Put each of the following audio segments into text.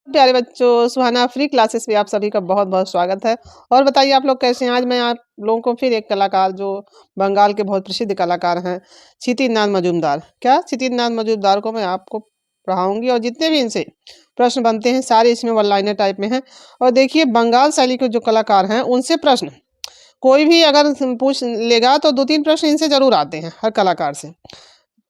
प्यारे बच्चों, सुहाना free classes में आप सभी का बहुत-बहुत स्वागत है। और बताइए आप लोग कैसे हैं? आज मैं आप लोगों को फिर एक कलाकार जो बंगाल के बहुत प्रसिद्ध कलाकार हैं, क्षितिज मजूमदार। क्या क्षितिज मजूमदार को मैं आपको पढ़ाऊँगी और जितने भी इनसे प्रश्न बनते हैं सारे इसमें वन लाइनर टाइप में हैं। और देखिए बंगाल शैली के जो कलाकार हैं उनसे प्रश्न कोई भी अगर पूछ लेगा तो 2-3 प्रश्न इनसे ज़रूर आते हैं हर कलाकार से।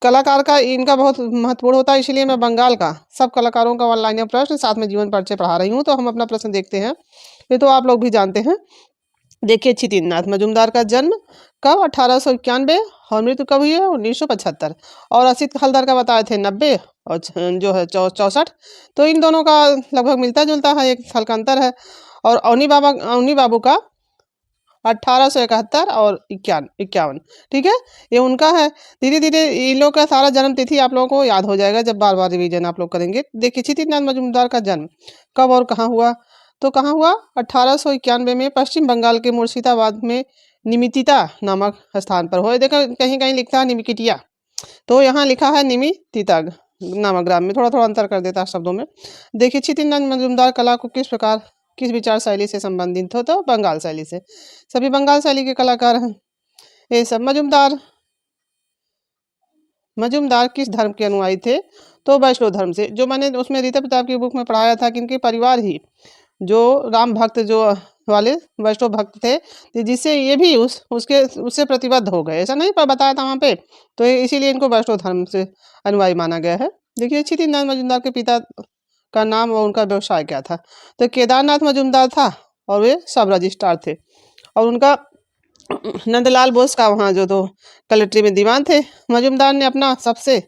कलाकार का इनका बहुत महत्वपूर्ण होता है, इसलिए मैं बंगाल का सब कलाकारों का वन लाइनर प्रश्न साथ में जीवन परिचय पढ़ा रही हूँ। तो हम अपना प्रश्न देखते हैं। ये तो आप लोग भी जानते हैं। देखिए क्षितिज मजूमदार का जन्म कब 1891 और मृत्यु कब हुई है 1975। और असित हल्दर का बताए थे 90 और जो है 64। तो इन दोनों का लगभग मिलता जुलता है, 1 साल का अंतर है। और अवनी बाबू का 1871 और 51। ठीक है, ये उनका है। धीरे धीरे इन लोग का सारा जन्म तिथि आप लोगों को याद हो जाएगा जब बार बार रिवीजन आप लोग करेंगे। देखिए क्षितिज मजूमदार का जन्म कब और कहाँ हुआ? तो कहाँ हुआ? 1891 में पश्चिम बंगाल के मुर्शिदाबाद में निमितिता नामक स्थान पर हुआ। देखो कहीं कहीं लिखता है निमिकिटिया, तो यहाँ लिखा है निमितिता नामक ग्राम में। थोड़ा थोड़ा अंतर कर देता है शब्दों में। देखिए क्षितिज मजूमदार कला को किस विचार शैली से संबंधित हो? तो बंगाल शैली से। सभी बंगाल शैली के कलाकार हैं ये सब। मजूमदार किस धर्म के अनुयायी थे? तो वैष्णव धर्म से। जो मैंने उसमें रीता प्रताप की बुक में पढ़ाया था कि इनके परिवार ही जो राम भक्त जो वाले वैष्णव भक्त थे, तो जिससे ये भी उससे प्रतिबद्ध हो गए। ऐसा नहीं पर बताया था वहाँ पे, तो इसीलिए इनको वैष्णव धर्म से अनुयायी माना गया है। देखिए क्षितिज मजूमदार के पिता का नाम और उनका व्यवसाय क्या था? तो केदारनाथ मजूमदार था और वे सब रजिस्ट्रार थे। और उनका नंदलाल बोस का वहाँ जो तो कलेक्ट्री में दीवान थे। मजूमदार ने अपना सबसे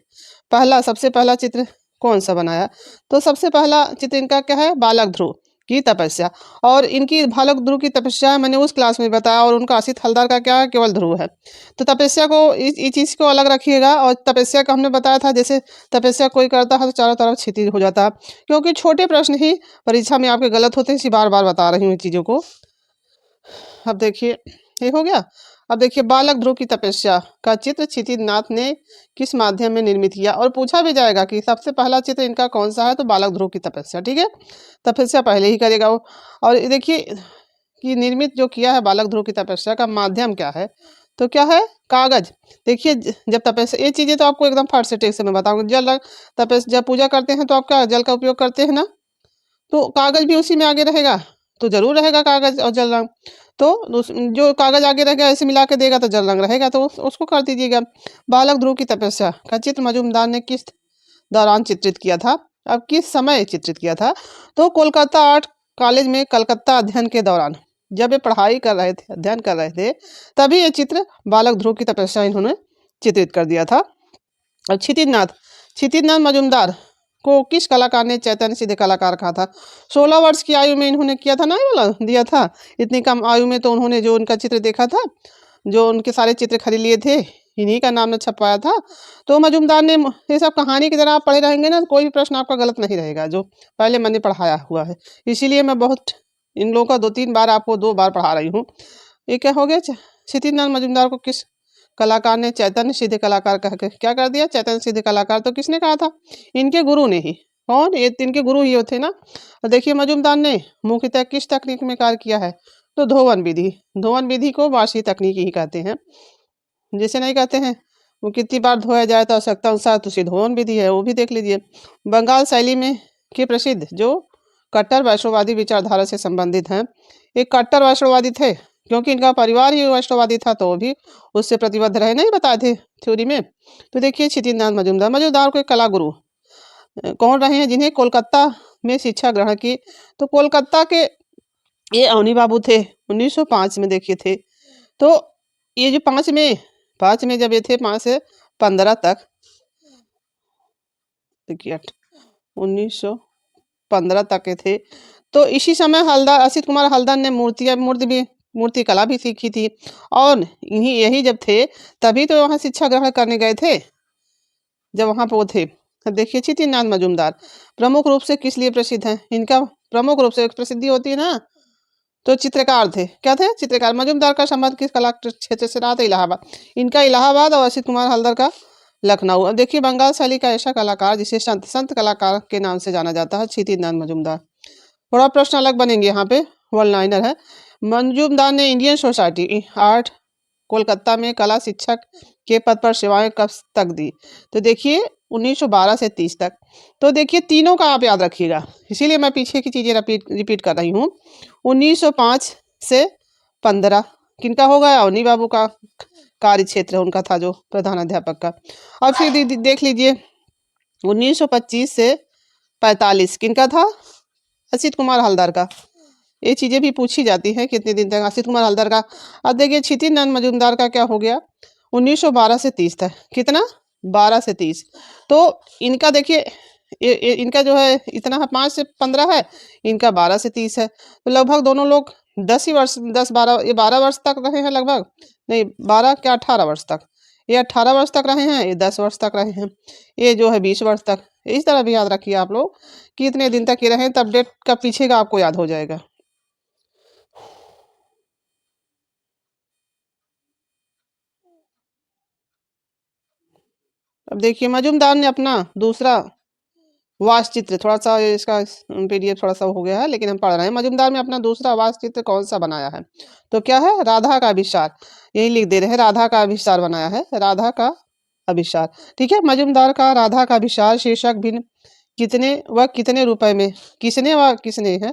पहला चित्र कौन सा बनाया? तो सबसे पहला चित्र इनका क्या है? बालक ध्रुव की तपस्या। और इनकी बालक ध्रुव की तपस्या मैंने उस क्लास में बताया। और उनका असित हलदर का क्या है? केवल ध्रुव है। तो तपस्या को इस चीज़ को अलग रखिएगा। और तपस्या का हमने बताया था, जैसे तपस्या कोई करता है तो चारों तरफ क्षितिज हो जाता है, क्योंकि छोटे प्रश्न ही परीक्षा में आपके गलत होते हैं। इसी बार बार बता रही हूँ इन चीज़ों को। अब देखिए ये हो गया। अब देखिए बालक ध्रुव की तपस्या का चित्र क्षितिज ने किस माध्यम में निर्मित किया? और पूछा भी जाएगा कि सबसे पहला चित्र इनका कौन सा है? तो बालक ध्रुव की तपस्या। ठीक है, तपस्या पहले ही करेगा वो। और ये देखिए कि निर्मित जो किया है बालक ध्रुव की तपस्या का माध्यम क्या है? तो क्या है? कागज। देखिए जब तपस्या, ये चीजें तो आपको एकदम फट से टेक से मैं बताऊंगा। जब पूजा करते हैं तो आप क्या जल का उपयोग करते हैं ना, तो कागज भी उसी में आगे रहेगा, तो जरूर रहेगा कागज और जल रंग। तो जो कागज आगे रहेगा ऐसे मिला के देगा तो जल रंग रहेगा, तो उसको कर दीजिएगा। बालक ध्रुव की तपस्या का चित्र मजूमदार ने किस दौरान चित्रित किया था? अब किस समय चित्रित किया था? तो कोलकाता आर्ट कॉलेज में कलकत्ता अध्ययन के दौरान, जब ये पढ़ाई कर रहे थे, अध्ययन कर रहे थे, तभी ये चित्र बालक ध्रुव की तपस्या इन्होंने चित्रित कर दिया था। अब क्षितिज मजूमदार को किस कलाकार ने चैतन्य सिद्ध कलाकार कहा था? 16 वर्ष की आयु में इन्होंने किया था ना, ये वाला दिया था। इतनी कम आयु में तो उन्होंने जो उनका चित्र देखा था, जो उनके सारे चित्र खरीद लिए थे, इन्हीं का नाम ने छपवाया था। तो मजूमदार ने ये सब कहानी की तरह आप पढ़े रहेंगे ना, कोई भी प्रश्न आपका गलत नहीं रहेगा जो पहले मैंने पढ़ाया हुआ है। इसीलिए मैं बहुत इन लोगों का 2-3 बार आपको 2 बार पढ़ा रही हूँ। ये क्या हो गया? क्षितिज मजूमदार को किस कलाकार ने चैतन्य सिद्ध कलाकार कह के क्या कर दिया? चैतन्य सिद्ध कलाकार। तो किसने कहा था? इनके गुरु ने ही। कौन? ये इनके गुरु ही थे ना। देखिए मजूमदार ने मुख्यतः किस तकनीक में कार्य किया है? तो धोवन विधि। धोवन विधि को वार्षिक तकनीक ही कहते हैं। जैसे नहीं कहते हैं वो कितनी बार धोया जाए तो आवश्यकता अनुसार, तो उसी धोवन विधि है, वो भी देख लीजिए। बंगाल शैली में के प्रसिद्ध जो कट्टर वैष्णववादी विचारधारा से संबंधित हैं, एक कट्टर वैष्णववादी थे क्योंकि इनका परिवार ही वैष्णववादी था, तो भी उससे प्रतिबद्ध रहे, नहीं बताए थे थ्योरी में। तो देखिए क्षितिज मजूमदार को एक कला गुरु कौन रहे हैं जिन्हें कोलकाता में शिक्षा ग्रहण की? तो कोलकाता के ये अवनी बाबू थे, 1905 में देखिए थे। तो ये जो 5 में जब ये थे, 5 से 15 तक, देखिए 1915 तक के थे। तो इसी समय असित कुमार हल्दर ने मूर्ति कला भी सीखी थी। और इन्हीं यही जब थे तभी तो वहाँ शिक्षा ग्रहण करने गए थे, जब वहाँ पे वो थे। देखिए क्षितिज मजूमदार प्रमुख रूप से किस लिए प्रसिद्ध हैं? इनका प्रमुख रूप से एक प्रसिद्धि होती है ना, तो चित्रकार थे। क्या थे? चित्रकार। मजूमदार का संबंध किस कला क्षेत्र से रहा था? इलाहाबाद। इनका इलाहाबाद और असित कुमार हल्दर का लखनऊ। अब देखिए बंगाल शैली का ऐसा कलाकार जिसे संत संत कलाकार के नाम से जाना जाता है, क्षितिज मजूमदार। थोड़ा प्रश्न अलग बनेंगे यहाँ पे, वन लाइनर है। मजूमदार ने इंडियन सोसाइटी आर्ट कोलकाता में कला शिक्षक के पद पर सेवाएं कब तक दी? तो देखिए 1912 से 30 तक। तो देखिए तीनों का आप याद रखिएगा, इसीलिए मैं पीछे की चीज़ें रिपीट कर रही हूँ। 1905 से 15 किनका होगा? अवनी बाबू का कार्य क्षेत्र उनका था, जो प्रधान अध्यापक का। अब फिर देख लीजिए 1925 से 45 किनका था? असित कुमार हलदर का। ये चीज़ें भी पूछी जाती है कितने दिन तक असित कुमार हलदर का। अब देखिए क्षितिज मजूमदार का क्या हो गया? 1912 से 30 तक। कितना? 12 से 30। तो इनका देखिए इनका जो है इतना है 5 से 15 है, इनका 12 से 30 है। तो लगभग दोनों लोग 10 ही वर्ष 10-12 ये 12 वर्ष तक रहे हैं लगभग, नहीं 12 क्या 18 वर्ष तक। ये 18 वर्ष तक रहे हैं, ये 10 वर्ष तक रहे हैं, ये जो है 20 वर्ष तक। इस तरह भी याद रखिए आप लोग कि इतने दिन तक ये रहे, तब डेट का पीछे का आपको याद हो जाएगा। अब देखिए मजूमदार ने अपना दूसरा वास्तु चित्र, थोड़ा सा इसका पीडीएफ थोड़ा सा हो गया है लेकिन हम पढ़ रहे हैं। मजूमदार में अपना दूसरा वास्तु चित्र कौन सा बनाया है? तो क्या है? राधा का अभिसार। यही लिख दे रहे हैं, राधा का अभिसार बनाया है, राधा का अभिसार। ठीक है, मजूमदार का राधा का अभिसार शीर्षक भिन्न कितने व कितने रुपए में, किसने व किसने है,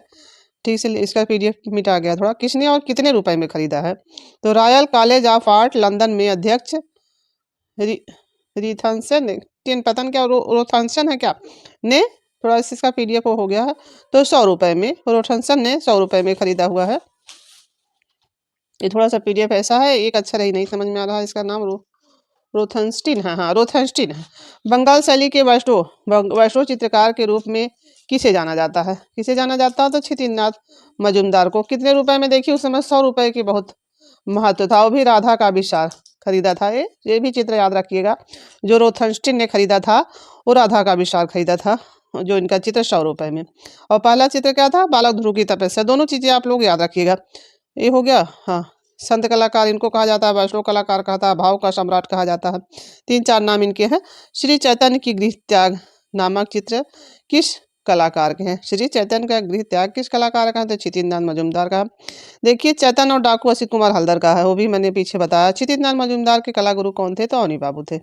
ठीक से इसका पीडीएफ मिटा गया थोड़ा, किसने और कितने रुपए में खरीदा है? तो royal college of art London में अध्यक्ष रिथनसन, पतन क्या रोथनसन है क्या ने, थोड़ा इसका पीडीएफ हो गया है, तो 100 रुपए में रोथनसन ने 100 रुपए में खरीदा हुआ है। ये थोड़ा सा पीडीएफ ऐसा है, एक अक्षर ही नहीं समझ में आ रहा है, इसका नाम रोथनस्टीन है, हाँ रोथनस्टीन है। बंगाल शैली के वैष्णव चित्रकार के रूप में किसे जाना जाता है? किसे जाना जाता है? तो क्षितिज मजूमदार को। कितने रुपए में? देखिए उस समय 100 रुपए की बहुत महत्व था, वो भी राधा का अभिसार खरीदा था। ये भी चित्र याद रखिएगा, जो रोथनस्टीन ने खरीदा था वो राधा का अभिसार खरीदा था, जो इनका चित्र 100 रुपए में। और पहला चित्र क्या था? बालक ध्रुव की तपस्या। दोनों चीजें आप लोग याद रखिएगा। ये हो गया, हाँ। संत कलाकार इनको कहा जाता है, वैष्णव कलाकार कहता है, भाव का सम्राट कहा जाता है। 3-4 नाम इनके हैं। श्री चैतन्य की गृह त्याग नामक चित्र किस कलाकार के हैं? श्री चैतन्य का गृह त्याग किस कलाकार का है? तो क्षितिज मजूमदार का। देखिए चैतन्य और डाकू असित कुमार हलदर का है, वो भी मैंने पीछे बताया। क्षितिज मजूमदार के कला गुरु कौन थे? तो अवनी बाबू थे।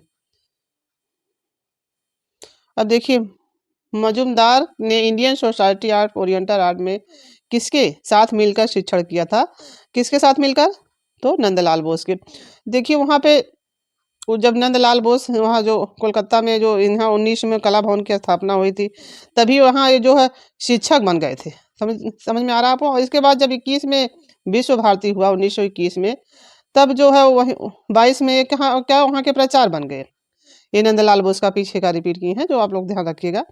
अब देखिए मजूमदार ने Indian society art oriental art में किसके साथ मिलकर शिक्षण किया था? किसके साथ मिलकर? तो नंदलाल बोस के। देखिए वहाँ पे जब नंदलाल बोस वहाँ जो कोलकाता में जो यहाँ 19 में कला भवन की स्थापना हुई थी, तभी वहाँ ये जो है शिक्षक बन गए थे। समझ में आ रहा है आपको? इसके बाद जब 21 में विश्व भारती हुआ 1921 में, तब जो है वही 22 में क्या वहाँ के प्रचार बन गए। ये नंदलाल बोस का पीछे का रिपीट किए हैं, जो आप लोग ध्यान रखिएगा।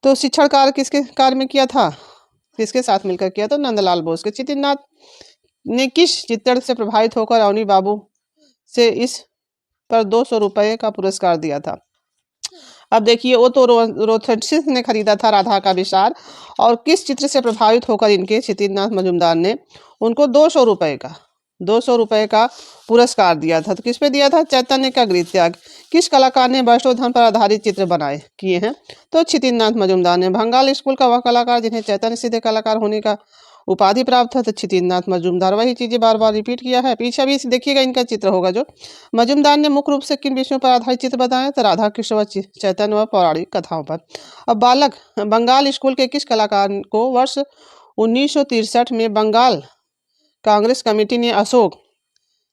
तो शिक्षण कार्य किसके कार्य में किया था? किसके साथ मिलकर किया? तो नंदलाल बोस के। क्षितिज ने किस चित्रण से प्रभावित होकर अवनी बाबू से इस पर 200 रुपए का पुरस्कार दिया था? अब देखिए वो तो रोथनस्टीन ने खरीदा था राधा का विचार, और किस चित्र से प्रभावित होकर इनके क्षितिज मजूमदार ने उनको 200 रुपए का पुरस्कार दिया था। तो किस पे दिया था? चैतन्य का गृह त्याग। किस कलाकार ने वैष्णव धर्म पर आधारित चित्र बनाए किए हैं? तो क्षितिज मजूमदार ने। बंगाल स्कूल का वह कलाकार जिन्हें चैतन्य सीधे कलाकार होने का उपाधि प्राप्त है, तो क्षितिज मजूमदार। वही चीजें बार बार रिपीट किया है। पीछे भी देखिएगा इनका चित्र होगा। जो मजूमदार ने मुख्य रूप से किन विषयों पर आधारित चित्र बताए? तो राधा कृष्ण व चैतन्य व पौराणिक कथाओं पर। अब बंगाल स्कूल के किस कलाकार को वर्ष 1963 में बंगाल कांग्रेस कमेटी ने अशोक,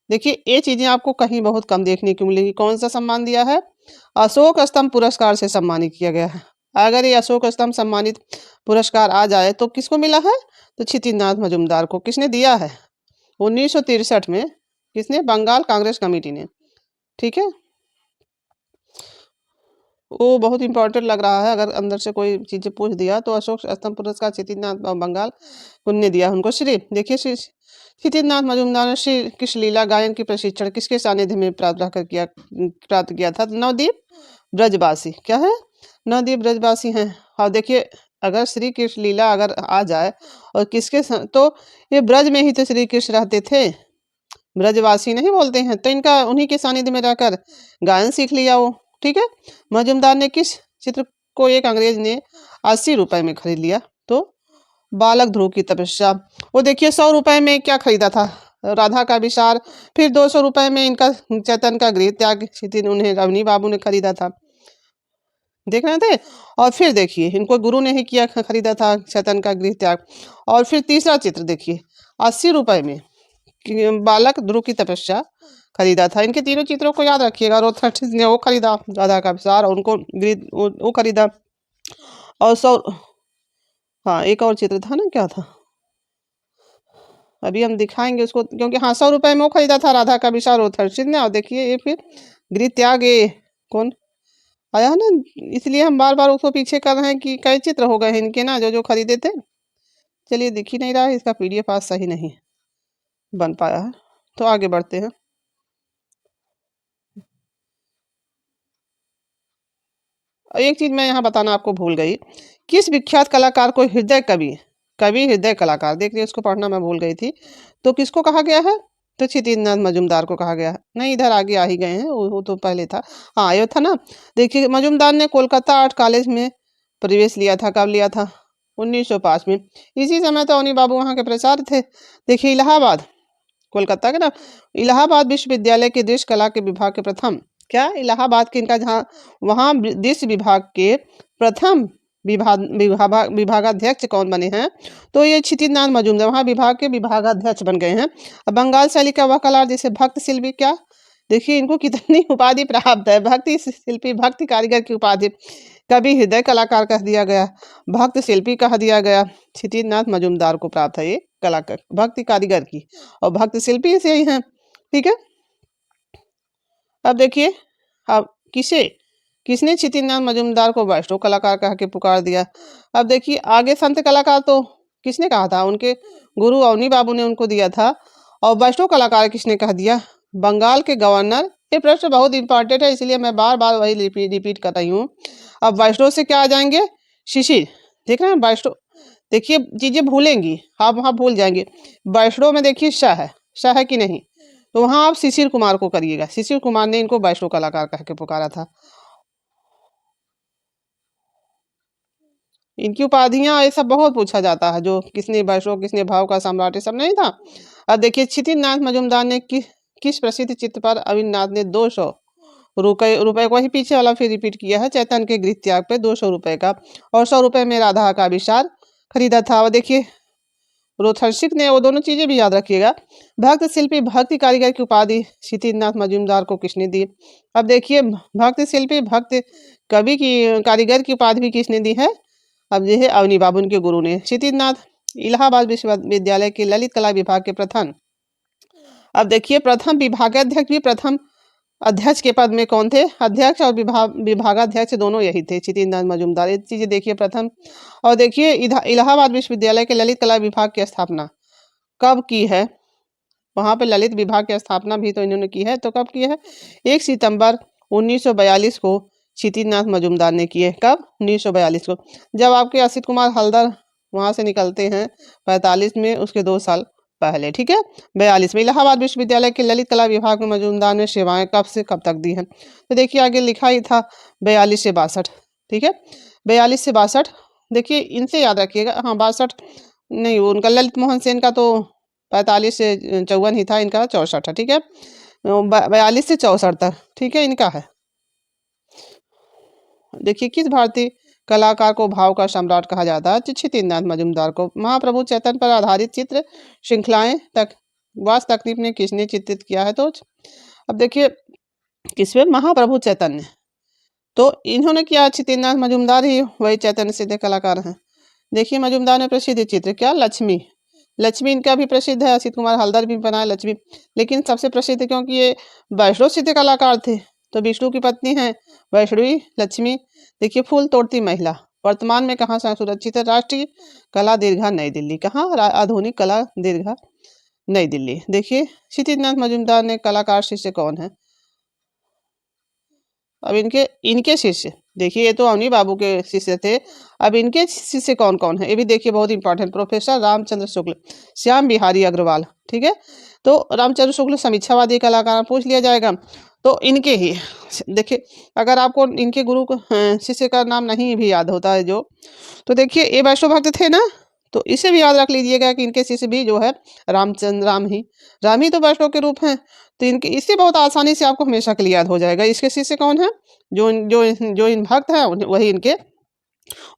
देखिए ये चीजें आपको कहीं बहुत कम देखने को मिलेगी, कौन सा सम्मान दिया है? अशोक स्तंभ पुरस्कार से सम्मानित किया गया है। अगर ये अशोक स्तंभ सम्मानित पुरस्कार आ जाए तो किसको मिला है? तो क्षितिज मजूमदार को। किसने दिया है? 1963 में। किसने? बंगाल कांग्रेस कमेटी ने। ठीक है, वो बहुत इंपॉर्टेंट लग रहा है। अगर अंदर से कोई चीजें पूछ दिया तो अशोक स्तंभ पुरस्कार क्षितिज बंगाल ने दिया उनको। श्री देखिए क्षितिज मजूमदार ने श्री कृष्ण लीला गायन की प्रशिक्षण किसके सानिध्य में प्राप्त किया था? नवदीप ब्रजवासी। क्या है? नवदीप ब्रजवासी हैं। और देखिए अगर श्री कृष्ण लीला अगर आ जाए और किसके तो ये ब्रज में ही तो श्री कृष्ण रहते थे, ब्रजवासी नहीं बोलते हैं, तो इनका उन्हीं के सानिध्य में रहकर गायन सीख लिया वो। ठीक है। मजूमदार ने किस चित्र को एक अंग्रेज ने 80 रुपए में खरीद लिया? तो बालक ध्रुव की तपस्या। वो देखिए 100 रुपए में क्या खरीदा था? राधा का विचार। फिर 200 रुपए में इनका चैतन्य का गृह त्याग उन्हें अवनी बाबू ने खरीदा था, देख रहे थे। और फिर देखिए इनको गुरु ने ही किया, खरीदा था चैतन्य का गृह त्याग। और फिर तीसरा चित्र देखिए 80 रुपए में बालक ध्रुव की तपस्या खरीदा था। इनके तीनों चित्रों को याद रखिएगा। रोथर्टिस ने वो खरीदा राधा का विचार, और उनको वो खरीदा। और 100, हाँ एक और चित्र था ना, क्या था अभी हम दिखाएंगे उसको, क्योंकि हाँ 100 रुपए में वो खरीदा था राधा का विचार रोथर्टिस ने। और देखिए ये फिर गृह त्याग, ये कौन आया है ना, इसलिए हम बार बार उसको पीछे कर रहे हैं कि कई चित्र हो गए हैं इनके ना जो जो खरीदे थे। चलिए दिख ही नहीं रहा है, इसका PDF आज सही नहीं बन पाया है, तो आगे बढ़ते हैं। एक चीज मैं यहाँ बताना आपको भूल गई, किस विख्यात कलाकार को हृदय कवि, कवि हृदय कलाकार, देख लिया उसको पढ़ना मैं भूल गई थी, तो किसको कहा गया है? तो क्षितिज मजूमदार को कहा गया है। नहीं इधर आगे आ ही गए हैं, वो तो पहले था, हाँ ये था ना। देखिए मजूमदार ने कोलकाता आर्ट कॉलेज में प्रवेश लिया था, कब लिया था? 1905 में। इसी समय तो अवनी बाबू वहाँ के प्राचार्य थे। देखिए इलाहाबाद, कोलकाता के ना, इलाहाबाद विश्वविद्यालय के दृश्य कला के विभाग के प्रथम, क्या इलाहाबाद के इनका जहाँ वहाँ दृश्य विभाग के प्रथम विभागाध्यक्ष कौन बने हैं? तो ये क्षितिज मजूमदार वहाँ विभाग के विभागाध्यक्ष बन गए हैं। अब बंगाल शैली का वह कला जैसे भक्त शिल्पी, क्या देखिए इनको कितनी उपाधि प्राप्त है, भक्ति शिल्पी, भक्ति कारीगर की उपाधि, कभी हृदय कलाकार कह दिया गया, भक्त शिल्पी कह दिया गया। क्षितिज मजूमदार को प्राप्त है ये कलाकार, भक्ति कारीगर की, और भक्त शिल्पी से ही हैं, ठीक है। अब देखिए अब किसने क्षितिज मजूमदार को वैष्णव कलाकार कह के पुकार दिया? अब देखिए आगे संत कलाकार तो किसने कहा था? उनके गुरु अवनी बाबू ने उनको दिया था। और वैष्णव कलाकार किसने कह दिया? बंगाल के गवर्नर। ये प्रश्न बहुत इंपॉर्टेंट है, इसलिए मैं बार बार वही रिपीट कर रही हूँ। अब वैष्णव से क्या आ जाएंगे? शिशिर, देख रहे हैं वैष्णव, देखिए चीजें भूलेंगी आप, वहाँ भूल जाएंगे। वैष्णव में देखिए शाह है कि नहीं, तो वहाँ आप शिशिर कुमार को करिएगा। शिशिर कुमार ने इनको वैष्णव कलाकार कह के पुकारा था। इनकी उपाधियां ऐसा बहुत पूछा जाता है, जो किसने वैष्णव, किसने भाव का सम्राट, सब नहीं था। अब देखिए क्षितिज मजूमदार ने किस प्रसिद्ध चित्र पर अविनाथ ने 200 रुपए को ही पीछे वाला फिर रिपीट किया है, चैतन्य के गृह त्याग पे 200 रुपए का, और 100 रुपए में राधा का विचार खरीदा था। और देखिए रोथर्सिक ने, वो दोनों चीजें भी याद रखिएगा। भक्त शिल्पी, भक्ति कारीगर की उपाधि क्षितिज मजूमदार को किसने दी? अब देखिए भक्त शिल्पी, भक्त कवि की कारीगर की उपाधि भी किसने दी है? अब यह है अवनी बाबू के गुरु ने। क्षितिज इलाहाबाद विश्वविद्यालय के ललित कला विभाग के प्रथम, अब देखिए प्रथम विभागाध्यक्ष भी प्रथम अध्यक्ष के पद में कौन थे? अध्यक्ष और विभागाध्यक्ष दोनों यही थे, क्षितिज मजूमदार। ये चीजें देखिए प्रथम। और देखिए इलाहाबाद विश्वविद्यालय के ललित कला विभाग की स्थापना कब की है? वहां पे ललित विभाग की स्थापना भी तो इन्होंने की है, तो कब की है? 1 सितंबर 1942 को क्षितिज मजूमदार ने किए। कब? 1942 को, जब आपके असित कुमार हल्दर वहां से निकलते हैं 45 में, उसके 2 साल पहले, ठीक है। 42 में इलाहाबाद विश्वविद्यालय के ललित कला विभाग में मजूमदार ने सेवाएं कब से कब तक दी हैं? तो देखिए आगे लिखा ही था 42 से 62, ठीक है। 42 से 62, देखिए इनसे याद रखिएगा। हाँ 62 नहीं, वो उनका ललित मोहन सेन का तो 45 से 54 ही था, इनका 64 है, ठीक है। 42 से 64 तक, ठीक है, इनका है। देखिए किस भारतीय कलाकार को भाव का सम्राट कहा जाता है? क्षितिज मजूमदार को। महाप्रभु चैतन्य पर आधारित चित्र श्रृंखलाएं तक वास तकलीफ ने किसने चित्रित किया है? तो अब देखिए किसमें? महाप्रभु चैतन्य, तो इन्होंने किया। क्षितिज मजूमदार ही वही चैतन्य सिद्ध कलाकार हैं। देखिए मजूमदार ने प्रसिद्ध चित्र क्या? लक्ष्मी, लक्ष्मी इनका भी प्रसिद्ध है, असित कुमार हल्दर भी बनाया लक्ष्मी, लेकिन सबसे प्रसिद्ध क्योंकि ये वैष्णव सिद्ध कलाकार थे, तो विष्णु की पत्नी है वैष्णवी लक्ष्मी। देखिए फूल तोड़ती महिला वर्तमान में कहाँ सुरक्षित है? राष्ट्रीय कला दीर्घा नई दिल्ली। कहाँ? आधुनिक कला दीर्घा नई दिल्ली। देखिए क्षितिज मजूमदार ने कलाकार शिष्य कौन है? अब इनके शिष्य देखिए, ये तो अवनी बाबू के शिष्य थे, अब इनके शिष्य कौन कौन है ये भी देखिए, बहुत इंपॉर्टेंट। प्रोफेसर रामचंद्र शुक्ल, श्याम बिहारी अग्रवाल, ठीक है। तो रामचंद्र शुक्ल समीक्षावादी कलाकार पूछ लिया जाएगा। तो इनके ही देखिए, अगर आपको इनके गुरु को शिष्य का नाम नहीं भी याद होता है जो, तो देखिए ये वैष्णव भक्त थे ना, तो इसे भी याद रख लीजिएगा कि इनके शिष्य भी जो है रामचंद्र, राम ही तो वैष्णव के रूप हैं। तो इनके इससे बहुत आसानी से आपको हमेशा के लिए याद हो जाएगा। इसके शिष्य कौन है? जो इन भक्त हैं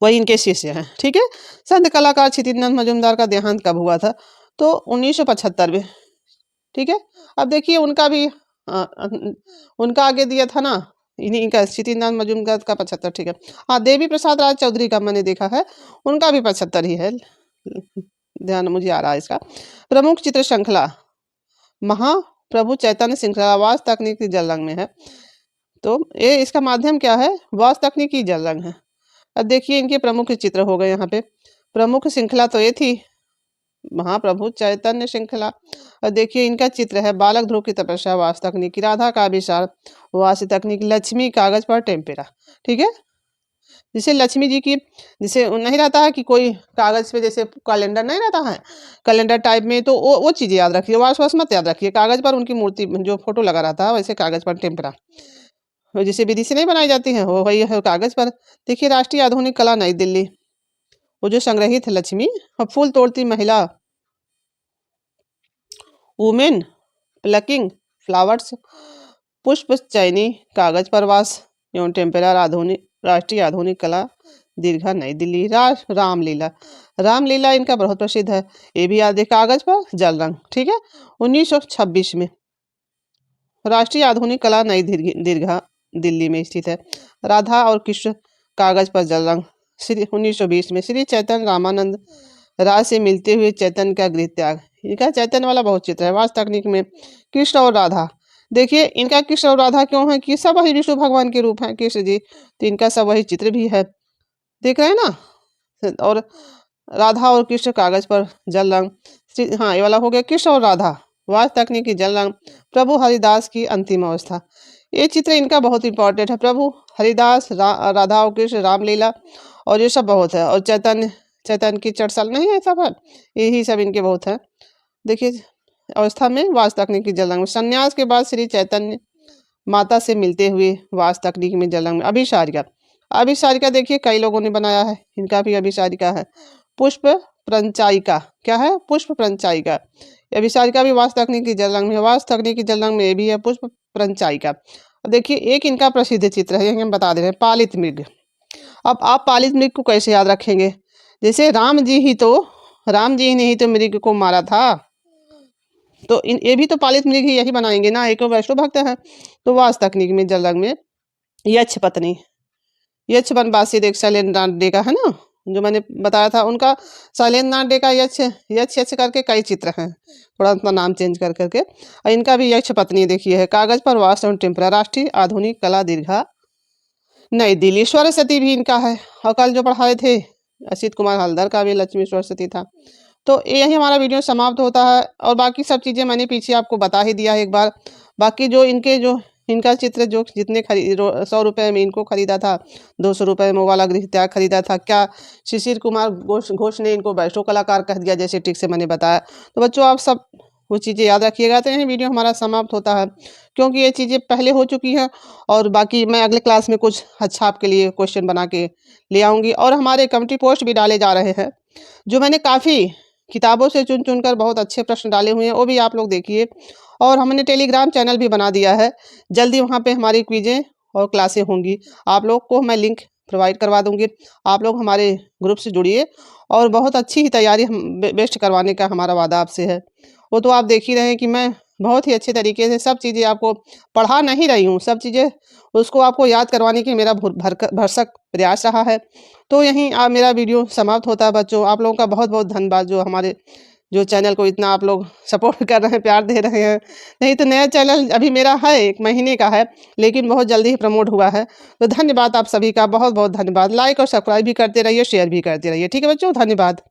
वही इनके शिष्य हैं। ठीक है। संत कलाकार क्षितिज मजूमदार का देहांत कब हुआ था? तो 1975 में। ठीक है। अब देखिए उनका भी उनका आगे दिया था ना, इन्हीं का क्षितिज मजूमदार का 75। ठीक है। हाँ, देवी प्रसाद राज चौधरी का मैंने देखा है, उनका भी 75 ही है, ध्यान मुझे आ रहा है इसका। प्रमुख चित्र श्रृंखला महाप्रभु चैतन्य श्रृंखला वास तकनीकी जल रंग में है। तो ये इसका माध्यम क्या है? वास तकनीकी जल रंग है। अब देखिए इनके प्रमुख चित्र हो गए यहाँ पे। प्रमुख श्रृंखला तो ये थी महाप्रभु चैतन्य श्रृंखला। और देखिए इनका चित्र है बालक ध्रुव की तपस्या वास तकनीकी, राधा का अभिसार वास तकनीक, लक्ष्मी कागज पर टेम्पेरा। ठीक है। जैसे लक्ष्मी जी की, जैसे नहीं रहता है कि कोई कागज पे जैसे कैलेंडर नहीं रहता है, कैलेंडर टाइप में, तो वो चीज़ें याद रखिए, वास मत याद रखिए। कागज पर उनकी मूर्ति जो फोटो लगा रहता है वैसे कागज पर टेम्परा, जैसे विधि से नहीं बनाई जाती है वो वही है कागज पर। देखिए राष्ट्रीय आधुनिक कला नई दिल्ली, वो जो संग्रहित है लक्ष्मी, फूल तोड़ती महिला, वुमेन प्लकिंग फ्लावर्स, पुष्प चयनी कागज पर वास एवं टेम्परर आधुनिक राष्ट्रीय आधुनिक कला दीर्घा नई दिल्ली। रामलीला, रामलीला इनका बहुत प्रसिद्ध है, ये भी याद है, कागज पर जल रंग। ठीक है। 1926 में राष्ट्रीय आधुनिक कला नई दीर्घा दिल्ली में स्थित है। राधा और कृष्ण कागज पर जल रंग। 1920 में श्री चैतन्य रामानंद राज से मिलते हुए चैतन्य का गृह त्याग, इनका चैतन्य वाला बहुत चित्र है। वास तकनीक में कृष्ण और राधा, देखिए इनका कृष्ण और राधा क्यों है कि सब वही विष्णु भगवान के रूप हैं कृष्ण जी, तो इनका सब वही चित्र भी है, देख रहे हैं ना। और राधा और कृष्ण कागज पर जल रंग। हाँ, ये वाला हो गया कृष्ण और राधा वास तकनीकी जल रंग। प्रभु हरिदास की अंतिम अवस्था, ये चित्र इनका बहुत इंपॉर्टेंट है। प्रभु हरिदास, राधा और कृष्ण, रामलीला, और ये सब बहुत है। और चैतन्य की चटसाल नहीं है, सब है, यही सब इनके बहुत है। देखिए अवस्था में वास तकनीकी जल रंग में। संन्यास के बाद श्री चैतन्य माता से मिलते हुए वास तकनीक में जल रंग में। अभिसारिका देखिए कई लोगों ने बनाया है, इनका भी अभिसारिका है। पुष्प प्रंचायिका, क्या है? पुष्प प्रंचायिका। अभिसारिका भी वास तकनीकी जल रंग में, वास तकनीकी जल रंग में ये भी है पुष्प प्रंचायिका। देखिए एक इनका प्रसिद्ध चित्र है, हम बता दे रहे हैं, पालित मृग। अब आप पालित मृग को कैसे याद रखेंगे? जैसे राम जी ने ही तो मृग को मारा था, तो ये भी तो पालित मृग ही यही बनाएंगे ना, एक वैष्णव भक्त है। तो वास तकनीक में जल रंग में यक्ष पत्नी, यक्ष वनवासी देख शैलेंद्र नाथ का है ना, जो मैंने बताया था उनका, शैलेंद्र नाथ का यक्ष करके कई चित्र हैं, थोड़ा अपना नाम चेंज कर करके। और इनका भी यक्ष पत्नी देखिए है, कागज पर वास एवं टेम्परा, राष्ट्रीय आधुनिक कला दीर्घा नई दिल्ली। सरस्वती भी इनका है, और कल जो पढ़ाए थे असित कुमार हल्दर का भी लक्ष्मी सरस्वती था। तो यही हमारा वीडियो समाप्त होता है, और बाकी सब चीज़ें मैंने पीछे आपको बता ही दिया है एक बार। बाकी जो इनका चित्र जो जितने 100 रुपये में इनको खरीदा था, 200 रुपये में वाला गृह त्याग खरीदा था, क्या शिशिर कुमार घोष ने इनको वैष्णव कलाकार कह दिया, जैसे ठीक से मैंने बताया। तो बच्चों आप सब वो चीज़ें याद रखिएगा। तो यही वीडियो हमारा समाप्त होता है, क्योंकि ये चीज़ें पहले हो चुकी हैं, और बाकी मैं अगले क्लास में कुछ अच्छा आपके लिए क्वेश्चन बना के ले आऊँगी। और हमारे कम्युनिटी पोस्ट भी डाले जा रहे हैं, जो मैंने काफ़ी किताबों से चुन कर बहुत अच्छे प्रश्न डाले हुए हैं, वो भी आप लोग देखिए। और हमने टेलीग्राम चैनल भी बना दिया है, जल्दी वहाँ पे हमारी क्विजें और क्लासें होंगी, आप लोग को मैं लिंक प्रोवाइड करवा दूँगी। आप लोग हमारे ग्रुप से जुड़िए, और बहुत अच्छी ही तैयारी हम बेस्ट करवाने का हमारा वादा आपसे है। वो तो आप देख ही रहे हैं कि मैं बहुत ही अच्छे तरीके से सब चीज़ें आपको पढ़ा नहीं रही हूँ, सब चीज़ें उसको आपको याद करवाने की मेरा भरसक प्रयास रहा है। तो यहीं मेरा वीडियो समाप्त होता है बच्चों। आप लोगों का बहुत बहुत धन्यवाद, जो हमारे चैनल को इतना आप लोग सपोर्ट कर रहे हैं, प्यार दे रहे हैं। नहीं तो नया चैनल अभी मेरा है, 1 महीने का है, लेकिन बहुत जल्दी ही प्रमोट हुआ है। तो धन्यवाद आप सभी का, बहुत बहुत धन्यवाद। लाइक और सब्सक्राइब भी करते रहिए, शेयर भी करते रहिए। ठीक है बच्चों, धन्यवाद।